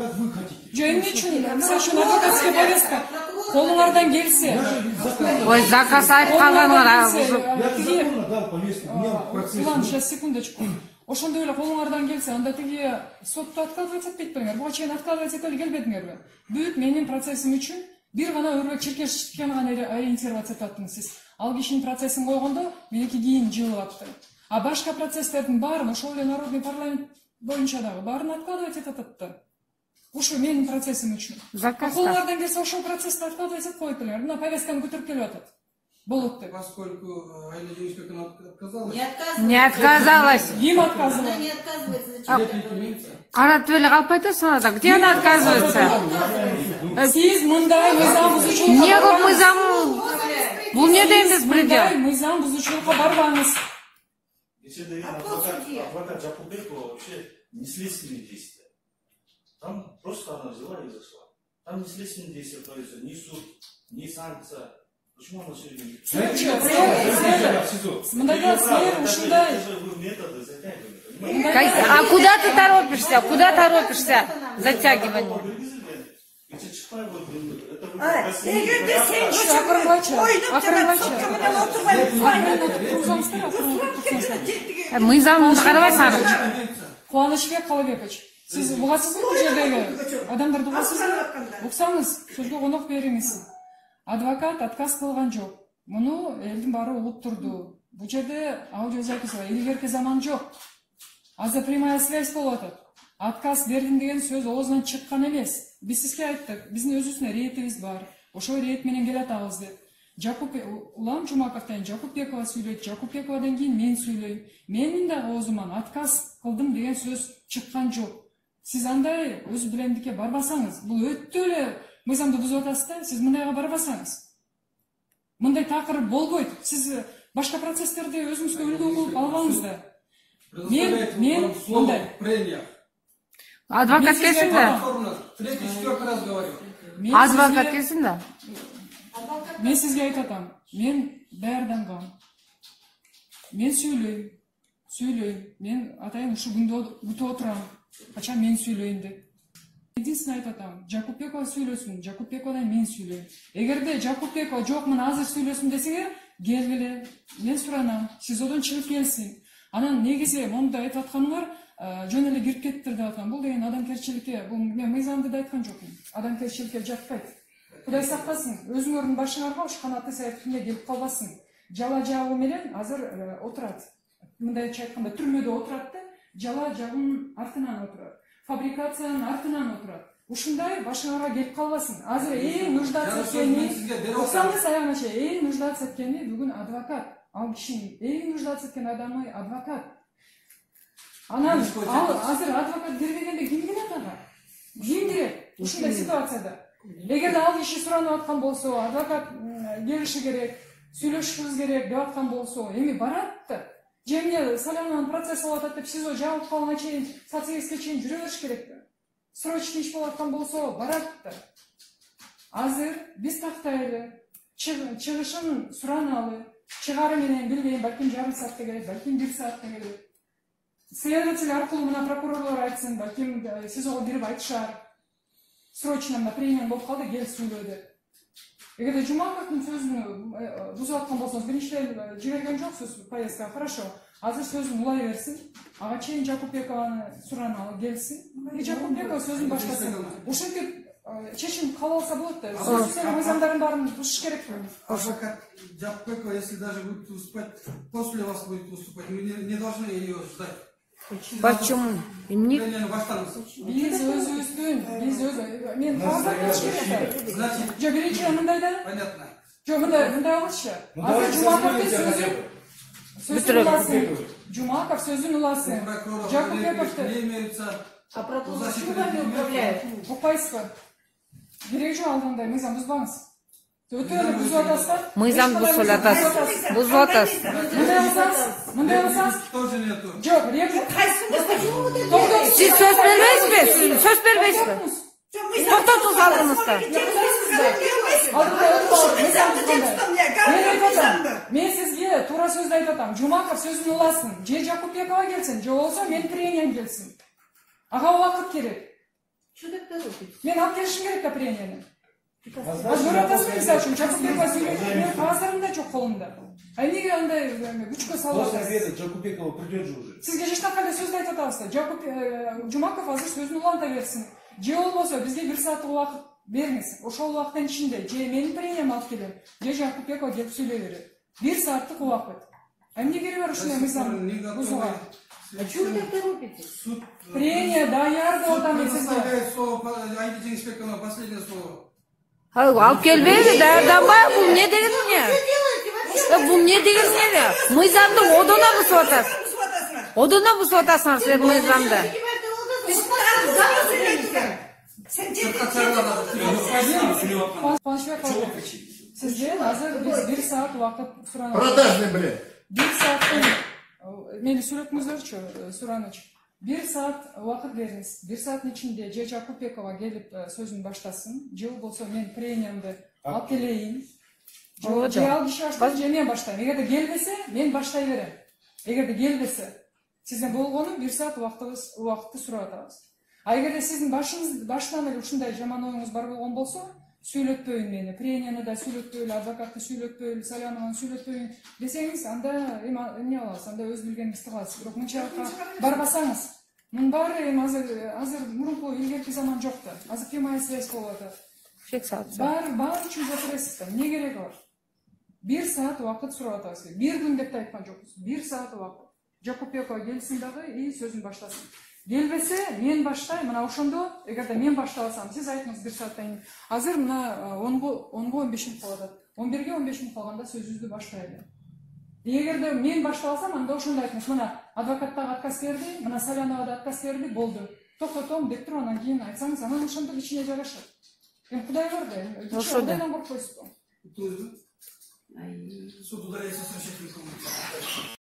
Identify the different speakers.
Speaker 1: как вы хотите.
Speaker 2: Эмне үчүн мисалы үчүн адвокатская повестка колуңардан келсе.
Speaker 3: Ой, заказ айтып калганыңар
Speaker 1: Я законно дал повестку. У меня процесс.
Speaker 2: Ладно, сейчас секундочку. Ошондой эле колуңардан келсе, анда тиги сотто откладывать этпейсиңер. Буга чейин откладывать этели келбедиңерби? Бүт менин процессим үчүн бир гана Өрбек Черкешевскийге гана ориентировать этиптиңиз сиз. Ал кишинин процессин койгондо меники кийин жылып атты. А башка процесстердин баарын ошол эле народный парламент боюнча дагы баарын откладывать этип атты. Ушу менин процессим үчүн. Колуңардан келсе ошол процессти откладывать этип коет элеңер. Мына повестканы көтөрүп келип атат. Болот деп.
Speaker 4: Поскольку Айна Денисовна отказалась.
Speaker 3: Не отказалась.
Speaker 2: Ким отказывала?
Speaker 5: Она не отказывается.
Speaker 3: Каратып эле калып атасың анда. Где она отказывается?
Speaker 2: Сиз мындай мыйзам бузуучулукка
Speaker 3: Не кылып мыйзам? Бул не дейбиз предел?
Speaker 2: Мыйзам бузуучулукка барбаңыз.
Speaker 6: Адвокат Жакупбекова вообще не следственные действия. Там просто она взяла и зашла. Там не следственные действия проводятся, ни суд, ни санкция. Почему она все время...
Speaker 3: А куда ты торопишься? Куда торопишься? Затягивание. Мыйзам карабайсыңар.
Speaker 2: Кубанычбек Калыбекович, сиз угасызбы бул жердеги адамдарды угасызбы? Уксаңыз, сөзгө конок бериңиз. Адвокат отказ кылган жок. Муну элдин баары угуп турду. Бул жерде аудиозапись бар. Илгерки заман жок. Азыр прямая связь болуп атат. Отказ бердим деген сөз оозунан чыккан эмес. Биз сизге айттык, биздин өзүбүздүн рейтибиз бар. Ошол рейт менен келатабыз деп. Улам Жумаковдон Жакупбекова сүйлөйт, Жакупбековадан кийин мен сүйлөйм. Менин да оозуман отказ кылдым деген сөз чыккан жок. Сиз андай өз билемдикке барбасаңыз, бул өтө эле мыйзамды бузуп атасыз да, сиз мындайга барбасаңыз. Мындай такырып болбойт. Сиз башка процесстерди өзүңүзгө үлгү кылып албаңыз да. Мен мындай.
Speaker 3: Адвокат келсин да.
Speaker 4: Третий, четвертый раз говорю.
Speaker 3: Адвокат келсин да.
Speaker 2: Мен сизге айтатам. Мен даярдангам. Мен сүйлөйм. Мен атайын ушу күндө күтүп отурам. Качан мен сүйлөйм деп. Единственное айтатам, Жакупбекова сүйлөсүн, Жакупбековадан мен сүйлөйм. Эгерде Жакупбекова жок, мына азыр сүйлөсүн десеңер, келгиле, мен суранам, СИЗОдон чыгып келсин. Анан негизи монда айтып атканыңар жөн эле кирип кеттир деп аткан. Бул деген адамгерчиликке, бул мен мыйзамды да айткан жокмун. Адамгерчиликке жатпайт. Кудай сактасын, өзүңөрдүн башыңарга ушу канатты саятында келип калбасын. Жала жабуу менен азыр отурат. Мындайча айтканда түрмөдө отурат да, жала жабынын артынан отурат. Фабрикациянын артынан отурат. Ушундай башыңарга келип калбасын. Азыр эң нуждаться эткени, оксаңыз аягына эң нуждаться эткени бүгүн адвокат. Ал кишинин эң нуждаться эткен адамы адвокат. Анан азыр адвокат кирбегенде ким кирет ага? Ким кирет ушундай ситуацияда? Эгерде ал киши суранып аткан болсо, адвокат келиши керек, сүйлөшүшүбүз керек деп аткан болсо, эми барат да. Же эмне Салянанын процесси болуп атат деп СИЗО жабылып калганга чейин, социалистке чейин жүрө бериш керек да. Срочный иш болуп аткан болсо, барат да. Азыр биз тактайлы, чыгышын сураналы, чыгары менен билбейм, балким жарым саатта келет, балким 1 саатта келет. Следователь аркылуу мына прокурорлор айтсын, балким СИЗОго кирип айтышар. Срочно мына премия болуп калды, кел сүйлө деп. Эгерде Жумаковдун сөзүн бузуп аткан болсоңуз, биринчиден жиберген жоксуз повестка, хорошо. Азыр сөзүн улай берсин. Ага чейин Жакупбекованы сураналы келсин. Жакупбекова сөзүн баштасын. Ушинтип чечим кабыл алса болот да. Сөзсүз мыйзамдардын баарын бузуш керек.
Speaker 4: Адвокат Жакупбекова, если даже будет выступать, после вас будет выступать, вы не должны ее ждать.
Speaker 3: Почему? Эмне?
Speaker 2: Биз мен кабылдап кетиш керек. Жо биринчи мындай да.
Speaker 4: Понятно.
Speaker 2: Жо мындай болчу. Азыр Жумаковдун сөзүн уласын. Жумаков сөзүн уласын. Жакупбековду
Speaker 4: не имеются.
Speaker 5: А прокурор не управляет?
Speaker 2: Укпайсызбы? Керек жок алдыңдай мыйзам бузбаңыз. Өтө эле бузуп атасыздар.
Speaker 3: Мыйзам бузуп атасыз. Бузуп атасыз.
Speaker 2: Мындай алсаңыз.
Speaker 4: Тоже нету.
Speaker 2: Жок, реплика.
Speaker 3: Сиз сөз бербейсизби? Сөз бербейсизби? Токтотуңуз алдыңызда.
Speaker 2: Мен сизге туура сөздү айтып атам. Жумаков сөзүн уласын. Же Жакупбекова келсин, же болбосо мен трениям келсин. Ага убакыт керек.
Speaker 5: Что так торопитесь?
Speaker 2: Мен алып келишим керек да пренияны.
Speaker 1: А значит,
Speaker 2: Көріп
Speaker 1: я
Speaker 2: атасың, мисалы үчүн,
Speaker 1: после-
Speaker 2: Жакупбекова сөйлөйт, мен кагаздарым да жок колумда. А эмнеге андай күчкө салып
Speaker 1: После
Speaker 2: атасыз?
Speaker 1: обеда Джакупекова придет же уже.
Speaker 2: Сизге эчтакандай сөздү айтып атабыз да. Жумаков азыр сөзүн уланта берсин. Же болбосо бизге 1 сааттык убакыт бериңиз. Ошол убакыттын ичинде же менин прениям алып келем, же Жакупбекова келип сөйлөй берет. 1 сааттык убакыт. А эмне кереги бар ушундай
Speaker 4: До сих пор
Speaker 2: мыйзам
Speaker 4: не готовы.
Speaker 2: бузууга?
Speaker 5: А чего вы так торопитесь?
Speaker 4: Суд
Speaker 2: Прения даяр деп атам мен сизге.
Speaker 4: предоставляет слово Айди инспектору, последнее слово.
Speaker 3: Алып келбейби, даярданбай, бул эмне деген эмне?
Speaker 5: Что делаете вообще?
Speaker 3: Бул эмне деген эмне? Мыйзамды одоно бузуп атасыз. Одоно бузуп атасыңар силер мыйзамды.
Speaker 2: Кубанычбек ага, сизден азыр биз 1 саат убакыт суранабыз.
Speaker 7: Продажный, блядь.
Speaker 2: 1 сааттын мени сүйлөтүңүздөрчү, Сураныч. 1 саат убакыт бериңиз. 1 сааттын ичинде же Жакупбекова келип сөзүн баштасын, же болбосо мен прениямды алып келейин. Же ал киши баштайт, же мен баштайм. Эгерде келбесе, мен баштай берем. Эгерде келбесе, сизден болгону 1 саат убакытты сурап атабыз. А эгерде сиздин башынан эле ушундай жаман оюңуз бар болгон болсо, сүйлөтпөйүн мени, пренияны да сүйлөтпөйлү, адвокатты сүйлөтпөйлү, Салянованы сүйлөтпөйүн десеңиз, анда эмне кылабыз? Анда өз билгениңизди кыласыз. Бирок мынчалыкка барбасаңыз, мунун баары эми азыр мурунку илгерки заман жок да. Азыр прямая связь болуп атат.
Speaker 3: Фиксация.
Speaker 2: Баары үчүн жатырасыз да. Эмне кереги бар? 1 саат убакыт сурап атабыз. 1 күн деп да айткан жокпуз. 1 саат убакыт. Жакупбекова келсин дагы и сөзүн баштасын. Келбесе, мен баштайм, мына ошондо, эгерде мен баштабасам, сиз айтыңыз 1 сааттан кийин. Азыр мына 10го 15 мүнөт калат. 11ге 15 мүнөт калганда сөзүбүздү баштайлы. Эгерде мен баштабасам, анда ошондо айтыңыз, мына адвокаттагы отказ берди, мына Салянова да отказ берди, болду. Токтотом деп туруп анан кийин айтсаңыз, анан ошондо ичине жагашат. Эми Кудай бар да,
Speaker 3: Ошондо.
Speaker 2: Кудайдан коркпойсузбу?
Speaker 4: Суд удаляется с решением.